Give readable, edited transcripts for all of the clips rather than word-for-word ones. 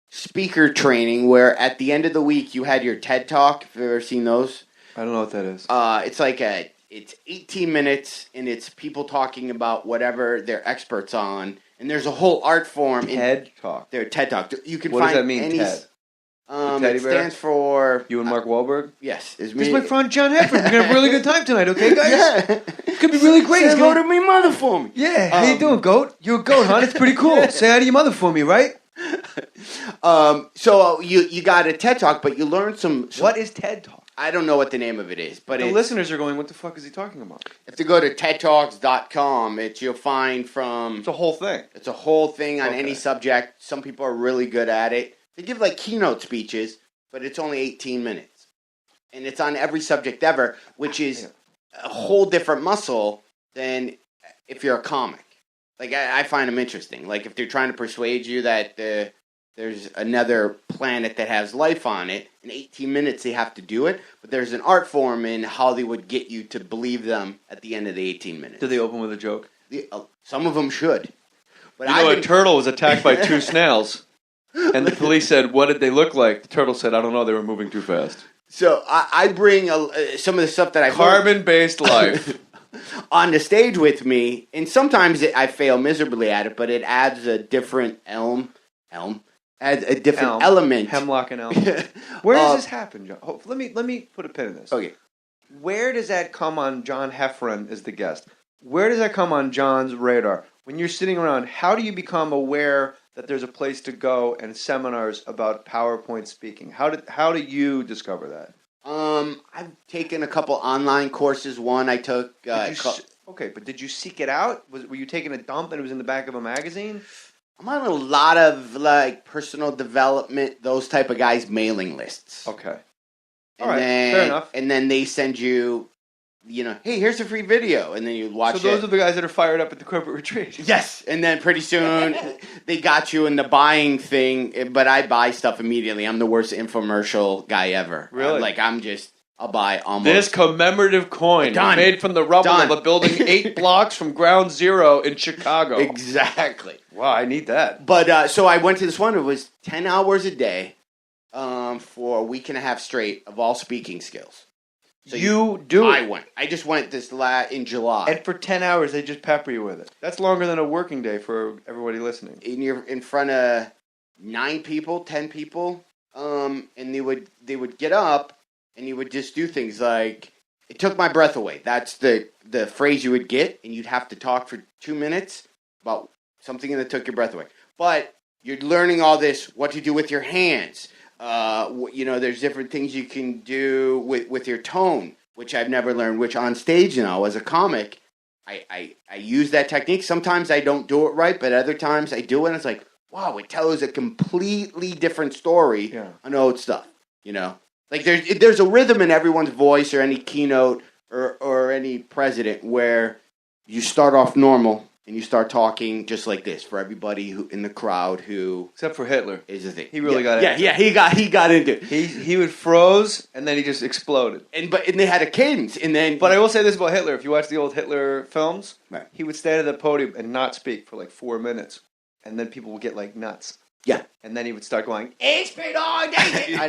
speaker training where at the end of the week you had your TED Talk. Have you ever seen those? I don't know what that is. It's 18 minutes and it's people talking about whatever they're experts on. And there's a whole art form. TED Talk. They're TED Talk. You can what find does that mean, any, TED? It stands for... You and Mark Wahlberg? Yes. This is my friend Jon Heffron. We're going to have a really good time tonight, okay, guys? Yeah. It's going to be really great. Say hello to me mother for me. Yeah, how you doing, goat? You're a goat, huh? It's pretty cool. Yeah. Say hi to your mother for me, right? So you got a TED Talk, but you learned some... What is TED Talk? I don't know what the name of it is, but the listeners are going, what the fuck is he talking about? If you go to tedtalks.com, you'll find from... It's a whole thing. It's a whole thing on any subject. Some people are really good at it. They give like keynote speeches, but it's only 18 minutes. And it's on every subject ever, which is a whole different muscle than if you're a comic. Like, I find them interesting. Like, if they're trying to persuade you that there's another planet that has life on it, in 18 minutes they have to do it, but there's an art form in how they would get you to believe them at the end of the 18 minutes. Do they open with a joke? Some of them should. But a turtle was attacked by two snails, and the police said, what did they look like? The turtle said, I don't know, they were moving too fast. So I bring some of the stuff that I Carbon-based life. on the stage with me, and sometimes I fail miserably at it, but it adds a different adds a different element. Hemlock and elm. Where does this happen, John? Oh, let me put a pin in this. Okay. Where does that come on Jon Heffron as the guest? Where does that come on John's radar? When you're sitting around, how do you become aware that there's a place to go and seminars about PowerPoint speaking? How do you discover that? I've taken a couple online courses. One I took. Okay, but did you seek it out? Were you taking a dump and it was in the back of a magazine? I'm on a lot of like personal development, those type of guys' mailing lists. Okay. All right, fair enough. And then they send you, hey, here's a free video, and then you watch it. So those are the guys that are fired up at the corporate retreat. Yes, and then pretty soon they got you in the buying thing, but I buy stuff immediately. I'm the worst infomercial guy ever. Really? I'll buy almost. This commemorative coin made from the rubble of a building 8 blocks from ground zero in Chicago. Exactly. Wow, I need that. But so I went to this one. It was 10 hours a day for a week and a half straight of all speaking skills. So I went. I just went in July. And for 10 hours, they just pepper you with it. That's longer than a working day for everybody listening. And you're in front of 9 people, 10 people, and they would get up. And you would just do things like, it took my breath away. That's the phrase you would get, and you'd have to talk for 2 minutes about something that took your breath away. But you're learning all this, what to do with your hands. There's different things you can do with your tone, which I've never learned, which on stage now, as a comic, I use that technique. Sometimes I don't do it right, but other times I do it, and it's like, wow, it tells a completely different story on old stuff, Like there's a rhythm in everyone's voice or any keynote or any president where you start off normal and you start talking just like this for everybody who in the crowd who except for Hitler is the thing. He really got into it. Yeah, he got into it. He would froze and then he just exploded. And they had a cadence But I will say this about Hitler: if you watch the old Hitler films, right, he would stand at the podium and not speak for like 4 minutes, and then people would get like nuts. Yeah, and then he would start going, I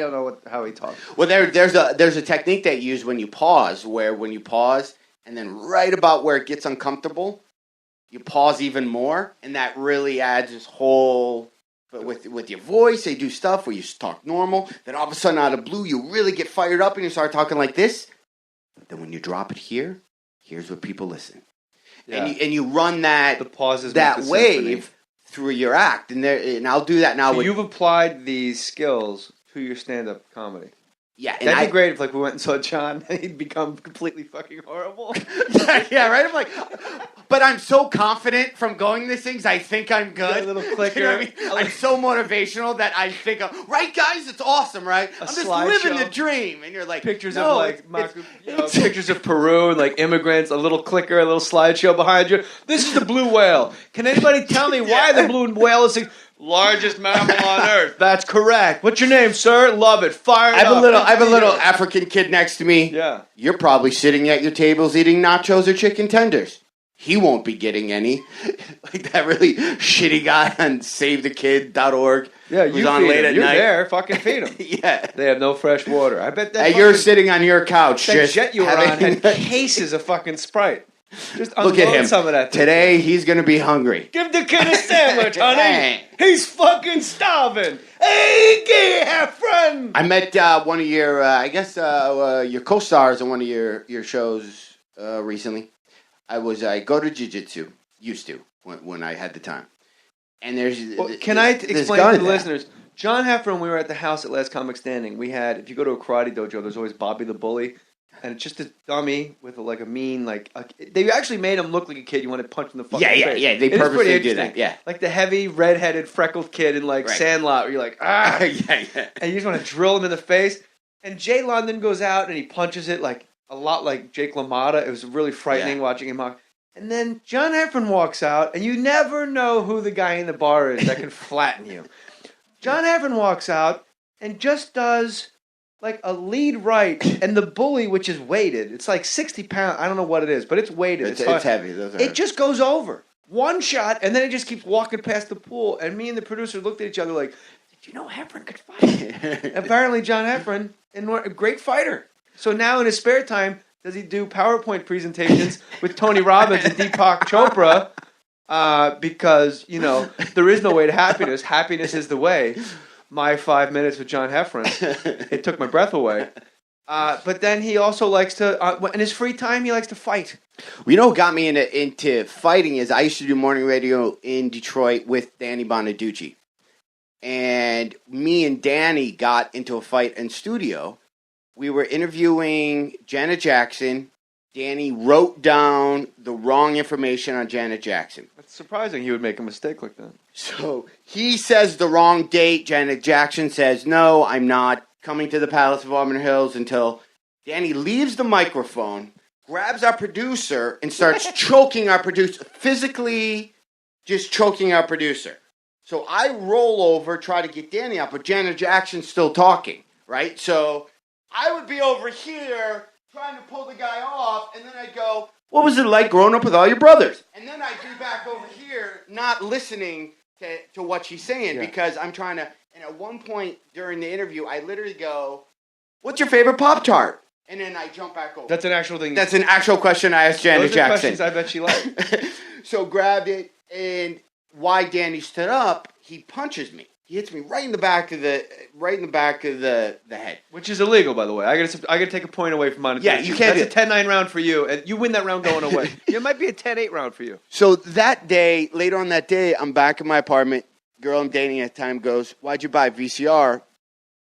don't know how he talks. Well, there's a technique that you use when you pause, and then right about where it gets uncomfortable, you pause even more, and that really adds this whole. But with your voice, they do stuff where you talk normal. Then all of a sudden, out of blue, you really get fired up, and you start talking like this. But then when you drop it here, here's what people listen, and you run that wave through your act, and I'll do that now. So you've applied these skills to your stand-up comedy. Yeah, and that'd be great if we went and saw John and he'd become completely fucking horrible. yeah, right. I'm like, but I'm so confident from going to these things. I think I'm good. A little clicker. You know what I mean? I'm so motivational that I think, right, guys, it's awesome, right? I'm just living the dream, and you're like, pictures of pictures of Peru and like immigrants, a little clicker, a little slideshow behind you. This is the blue whale. Can anybody tell me why the blue whale is? Largest mammal on Earth. That's correct. What's your name, sir? Love it. Fire it up. I have a little African kid next to me. Yeah. You're probably sitting at your tables eating nachos or chicken tenders. He won't be getting any. Like that really shitty guy on SaveTheKid.org. Yeah, you on feed late them. at You're night. there, fucking feed them. Yeah. They have no fresh water. I bet that You're sitting on your couch that just jet you were on had cases of fucking Sprite. Just unload Look at him. some of that. Today, he's going to be hungry. Give the kid a sandwich, honey. He's fucking starving. Hey, gay Heffron. I met one of your, your co-stars on one of your shows recently. I go to jiu-jitsu, used to, when I had the time. And there's... Can I explain to the listeners? Jon Heffron, we were at the house at Last Comic Standing. We had, if you go to a karate dojo, there's always Bobby the Bully. And it's just a dummy with a mean, they actually made him look like a kid you want to punch in the fucking face. Yeah, they purposely do that, yeah. Like the heavy, red-headed, freckled kid in, Sandlot, where you're like, ah! yeah. And you just want to drill him in the face. And Jay London goes out and he punches it a lot like Jake LaMotta. It was really frightening watching him. And then Jon Heffron walks out, and you never know who the guy in the bar is that can flatten you. Jon Heffron walks out and just does... a lead right, and the bully, which is weighted, it's 60 pounds. I don't know what it is, but it's weighted. It's heavy. It just goes over. One shot, and then it just keeps walking past the pool. And me and the producer looked at each other like, did you know Heffron could fight? Apparently, Jon Heffron, a great fighter. So now in his spare time, does he do PowerPoint presentations with Tony Robbins and Deepak Chopra? Because, there is no way to happiness. Happiness is the way. My 5 minutes with Jon Heffron. It took my breath away. But then he also likes to, in his free time, he likes to fight. Well, you know what got me into fighting is I used to do morning radio in Detroit with Danny Bonaducci. And me and Danny got into a fight in studio. We were interviewing Janet Jackson. Danny wrote down the wrong information on Janet Jackson. It's surprising he would make a mistake like that. So he says the wrong date. Janet Jackson says, no, I'm not coming to the Palace of Auburn Hills until Danny leaves the microphone, grabs our producer, and starts choking our producer, physically just choking our producer. So I roll over, try to get Danny out, but Janet Jackson's still talking, right? So I would be over here trying to pull the guy off, and then I'd go, what was it like growing up with all your brothers? And then I'd be back over here not listening to what she's saying because I'm trying to, and at one point during the interview, I literally go, what's your favorite Pop-Tart? And then I jump back over. That's an actual thing. That's an actual question I asked Janet Jackson. Those are questions I bet she liked. So grabbed it, and while Danny stood up, he punches me. He hits me right in the back of the head, which is illegal, by the way. I gotta take a point away from Montana. Yeah, you can't. That's a 10-9 round for you, and you win that round going away. It might be a 10-8 round for you. So that day, later on that day, I'm back in my apartment. Girl I'm dating at the time goes, "Why'd you buy a VCR?"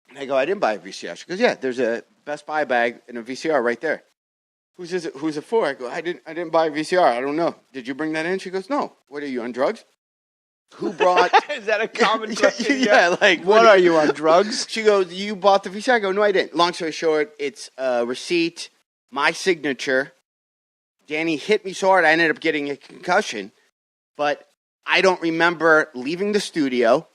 And I go, "I didn't buy a VCR." She goes, "Yeah, there's a Best Buy bag and a VCR right there." Who's it for? I go, I didn't buy a VCR. I don't know. Did you bring that in? She goes, "No. What are you on drugs?" Who brought... Is that a common question? Yeah, what are you on drugs? She goes, you bought the VCR? I go, no, I didn't. Long story short, it's a receipt, my signature. Danny hit me so hard, I ended up getting a concussion. But I don't remember leaving the studio,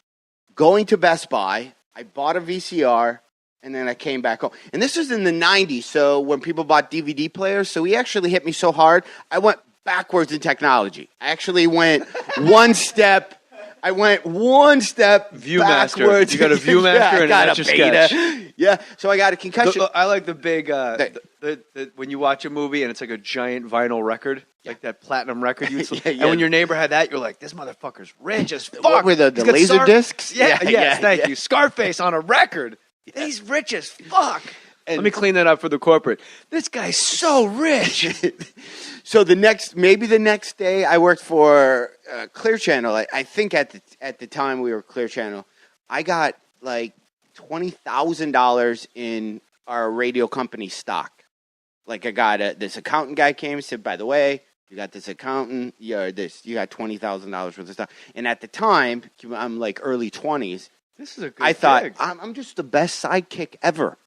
going to Best Buy. I bought a VCR, and then I came back home. And this was in the 90s, so when people bought DVD players. So he actually hit me so hard, I went backwards in technology. I actually went one step... Viewmaster. backwards. You got a Viewmaster and a Sketch. Yeah, so I got a concussion. I like the big, when you watch a movie and it's like a giant vinyl record, like that platinum record. And when your neighbor had that, you're like, this motherfucker's rich as fuck. What were the laser discs? Thank you. Scarface on a record. Yeah. He's rich as fuck. And let me clean that up for the corporate. This guy's so rich. So the next day, I worked for Clear Channel. I think at the time we were Clear Channel, I got like $20,000 in our radio company stock. Like I got this accountant guy came and said, by the way, you got this accountant, you got $20,000 worth of stuff. And at the time, I'm like early 20s. This is a good I thought I'm just the best sidekick ever.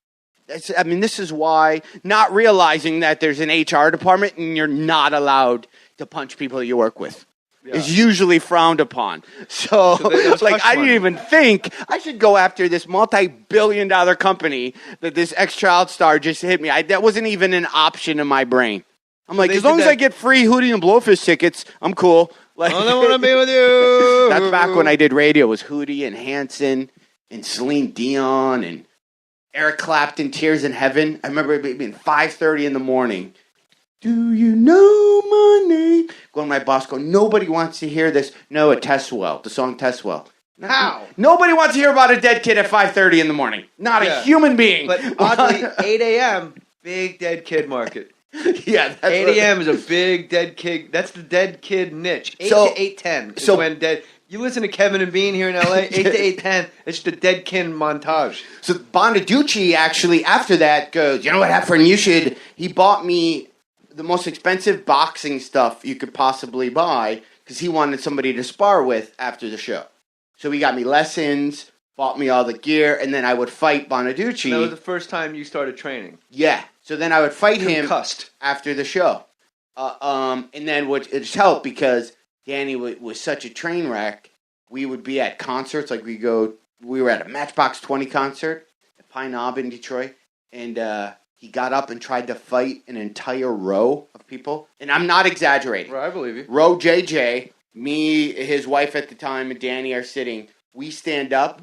This is why, not realizing that there's an HR department and you're not allowed to punch people you work with. Yeah. Is usually frowned upon. So I didn't even think I should go after this multi-billion-dollar company that this ex-child star just hit me. That wasn't even an option in my brain. I'm like, as long as I get free Hootie and Blowfish tickets, I'm cool. Like, I want to be with you. that's back when I did radio. It was Hootie and Hanson and Celine Dion and Eric Clapton, Tears in Heaven. I remember it being 5:30 in the morning. Do you know my name? Going to my boss, nobody wants to hear this. No, it tests well. The song tests well. How? Nobody wants to hear about a dead kid at 5:30 in the morning. Not a human being. But oddly, 8 a.m., big dead kid market. Yeah, that's 8 a.m. is a big dead kid. That's the dead kid niche. 8 to 8:10 is when dead. You listen to Kevin and Bean here in L.A., 8 to 8:10, it's just a dead kid montage. So Bonaducci actually, after that, goes, you know what, Heffron, you should... He bought me the most expensive boxing stuff you could possibly buy because he wanted somebody to spar with after the show. So he got me lessons, bought me all the gear, and then I would fight Bonaducci. That was the first time you started training. Yeah. So then I would fight Concussed. him after the show. And then it helped because Danny was such a train wreck. We would be at concerts. Like we were at a Matchbox 20 concert at Pine Knob in Detroit. And he got up and tried to fight an entire row of people. And I'm not exaggerating. Right, I believe you. Row JJ, me, his wife at the time, and Danny are sitting. We stand up.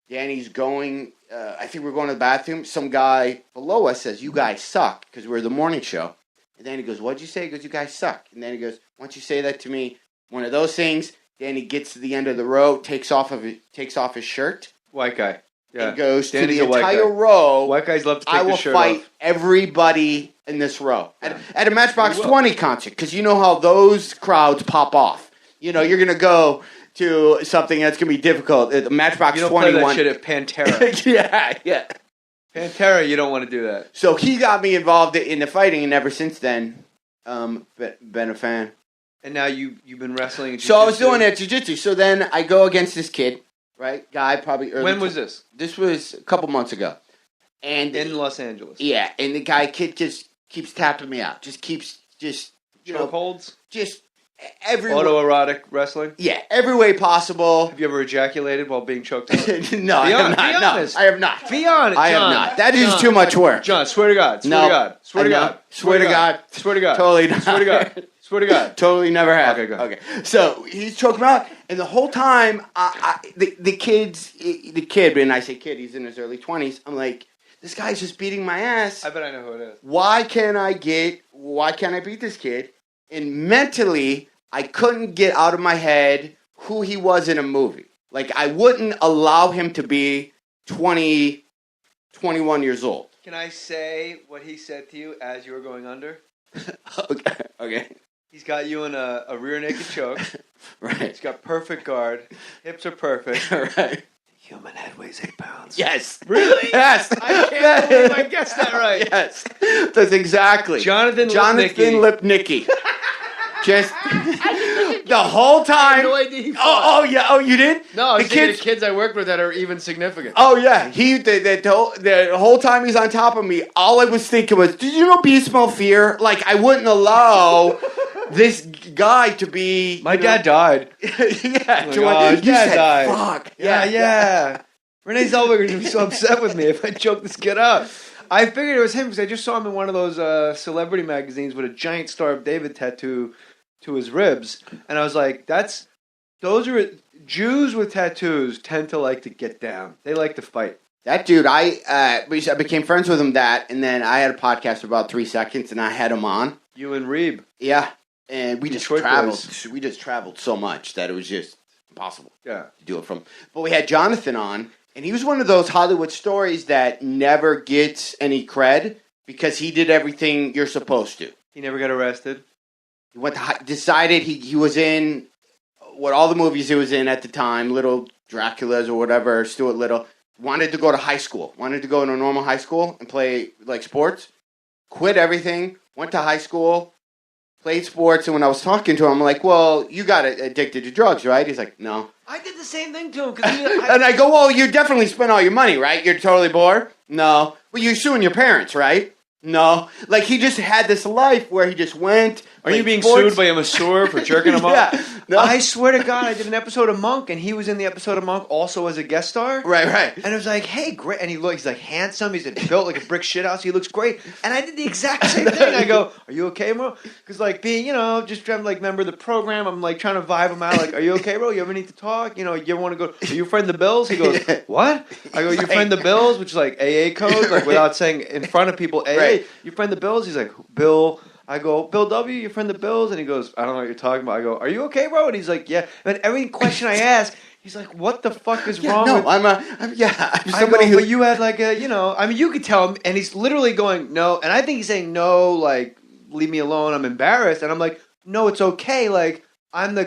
Danny's going... I think we're going to the bathroom. Some guy below us says, you guys suck, because we're the morning show. And then he goes, what'd you say? He goes, you guys suck. And then he goes, why don't you say that to me? One of those things. Danny gets to the end of the row, takes off his shirt. White guy. Yeah. And goes Danny's to the entire guy. row. White guys love to take their shirt off. I will fight everybody in this row. At a Matchbox 20 concert, because you know how those crowds pop off. You know, you're going to go... to something that's going to be difficult. The Matchbox 21. You don't play that shit at Pantera. yeah. Pantera, you don't want to do that. So he got me involved in the fighting, and ever since then, been a fan. And now you've been wrestling. So I was doing that jiu-jitsu. So then I go against this kid, right? Guy probably early. When was this? This was a couple months ago. And in Los Angeles. Yeah, and the kid just keeps tapping me out. Just chokeholds? Just every autoerotic wrestling? Yeah, every way possible. Have you ever ejaculated while being choked out? No, I have not. Be honest. No, I have not. Be honest, I have not. That is too much work. John, swear to God. Swear to God. Swear to God. Swear to God. Swear to God. Totally not. Swear to God. Swear to God. Totally never have. Okay, go ahead. Okay. So he's choking me out, and the whole time, the kid, and I say kid, he's in his early 20s. I'm like, this guy's just beating my ass. I bet I know who it is. Why can't I beat this kid? And mentally, I couldn't get out of my head who he was in a movie. Like, I wouldn't allow him to be 20, 21 years old. Can I say what he said to you as you were going under? Okay. He's got you in a rear naked choke. Right. He's got perfect guard. Hips are perfect. Right. Human head weighs 8 pounds. Yes. Really? Yes. I can't believe I guessed that right. Yes. That's exactly. Jonathan Lipnicki. Just the whole time. I had no idea he fought. Oh yeah. Oh, you did? No, I was thinking the kids I work with that are even significant. Oh yeah. The whole time he's on top of me, all I was thinking was, did you know bees smell fear? Like, I wouldn't allow this guy to be. My dad died. Yeah. Oh his dad died. Fuck. Yeah. Renee Zellweger would be so upset with me if I choked this kid out. I figured it was him because I just saw him in one of those celebrity magazines with a giant Star of David tattoo to his ribs, and I was like, those are Jews with tattoos tend to like to get down. They like to fight. That dude, I became friends with him. And then I had a podcast for about 3 seconds, and I had him on. You and Reeb. Yeah, and we just Detroit traveled. boys. We just traveled so much that it was just impossible. Yeah, to do it from. But we had Jonathan on. And he was one of those Hollywood stories that never gets any cred because he did everything you're supposed to. He never got arrested. He decided he was in all the movies he was in at the time, Little Draculas or whatever, Stuart Little. Wanted to go to high school. Wanted to go to a normal high school and play like sports. Quit everything. Went to high school. Played sports. And when I was talking to him, I'm like, well, you got addicted to drugs, right? He's like, no. I did the same thing to him. And I go, well, you definitely spent all your money, right? You're totally bored? No. Well, you're suing your parents, right? No. Like, he just had this life where he just went, Are you being sports. sued by a masseur for jerking him Yeah. off? No. I swear to God, I did an episode of Monk, and he was in the episode of Monk also as a guest star. Right. And it was like, hey, great. And he's like handsome. He's built like a brick shithouse. He looks great. And I did the exact same thing. I go, are you okay, bro? Because like being, just trying to like member of the program, I'm like trying to vibe him out. Like, are you okay, bro? You ever need to talk? You ever want to go? Are you a friend of the Bills? He goes, what? I go, you friend of the Bills, which is like AA code, like without saying in front of people, AA. Right. You friend the Bills? He's like, Bill. I go, Bill W., you friend the Bills? And he goes, I don't know what you're talking about. I go, are you okay, bro? And he's like, yeah. And every question I ask, he's like, what the fuck is wrong with... I'm somebody who... But you had like a, you could tell him, and he's literally going, no. And I think he's saying, no, like, leave me alone, I'm embarrassed. And I'm like, no, it's okay. Like, I'm the